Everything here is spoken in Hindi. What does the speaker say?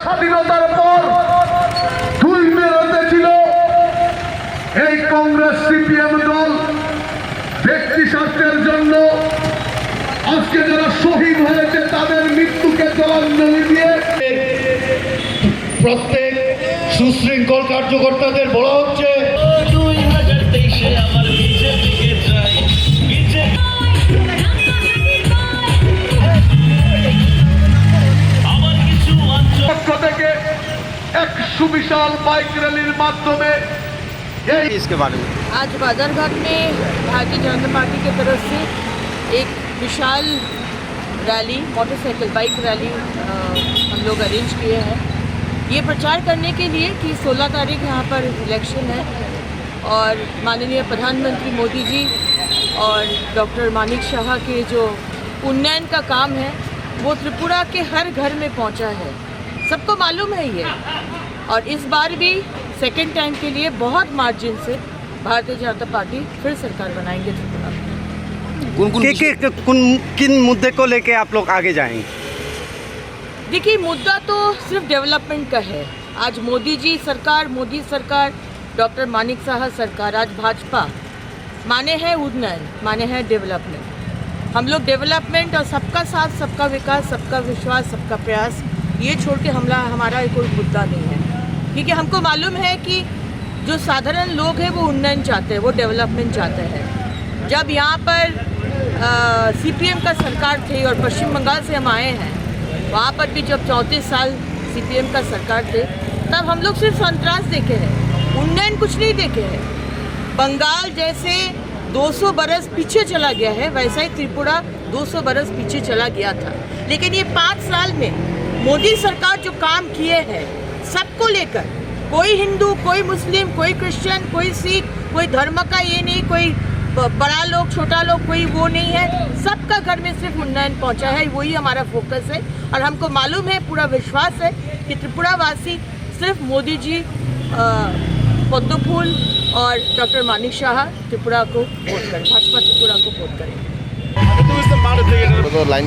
স্বাধীনতার পর দুই মেরুতে ছিল এই কংগ্রেস সিপিএম দল ব্যক্তি স্বার্থের জন্য আজকে যারা শহীদ হয়েছে তাদের মৃত্যুকে জলাঞ্জলি দিয়ে প্রত্যেক সুশৃঙ্খল কার্যকর্তাদের বলা হচ্ছে 2023-এ আমার বিজেপিকে চাই। আমার কিছু পক্ষ থেকে এক সুবিশাল বাইক র্যালির মাধ্যমে इसके बारे में आज बादरघाट में भारतीय जनता पार्टी की तरफ से एक विशाल रैली मोटरसाइकिल बाइक रैली हम लोग अरेंज किए हैं। ये प्रचार करने के लिए कि 16 तारीख यहाँ पर इलेक्शन है और माननीय प्रधानमंत्री मोदी जी और डॉक्टर मानिक शाह के जो उन्नयन का काम है वो त्रिपुरा के हर घर में पहुँचा है। सबको मालूम है ये, और इस बार भी सेकेंड टाइम के लिए बहुत मार्जिन से भारतीय जनता पार्टी फिर सरकार बनाएंगे त्रिपुरा में। किन मुद्दे को लेके आप लोग आगे जाएंगे? देखिए, मुद्दा तो सिर्फ डेवलपमेंट का है। आज मोदी सरकार डॉक्टर मानिक शाह सरकार, आज भाजपा माने हैं उन्नयन, माने हैं डेवलपमेंट। हम लोग डेवलपमेंट और सबका साथ, सबका विकास, सबका विश्वास, सबका प्रयास, ये छोड़ के हमारा कोई मुद्दा नहीं है, क्योंकि हमको मालूम है कि जो साधारण लोग हैं वो उन्नयन चाहते हैं, वो डेवलपमेंट चाहते हैं। जब यहाँ पर सीपीएम का सरकार थी और पश्चिम बंगाल से हम आए हैं, वहाँ पर भी जब 34 साल सीपीएम का सरकार थे तब हम लोग सिर्फ संतरास देखे हैं, उन्नयन कुछ नहीं देखे हैं। बंगाल जैसे 200 बरस पीछे चला गया है, वैसा ही त्रिपुरा 200 बरस पीछे चला गया था। लेकिन ये 5 साल में मोदी सरकार जो काम किए हैं सबको लेकर, कोई हिंदू, कोई मुस्लिम, कोई क्रिश्चियन, कोई सिख, कोई धर्म का ये नहीं, कोई बड़ा लोग छोटा लोग, कोई वो नहीं है, सबका घर में सिर्फ उन्नयन पहुंचा है। वही हमारा फोकस है और हमको मालूम है, पूरा विश्वास है कि त्रिपुरावासी सिर्फ मोदी जी, पद्म फूल और डॉक्टर मानिक शाह त्रिपुरा को वोट करें, भाजपा त्रिपुरा को वोट करें। लाइन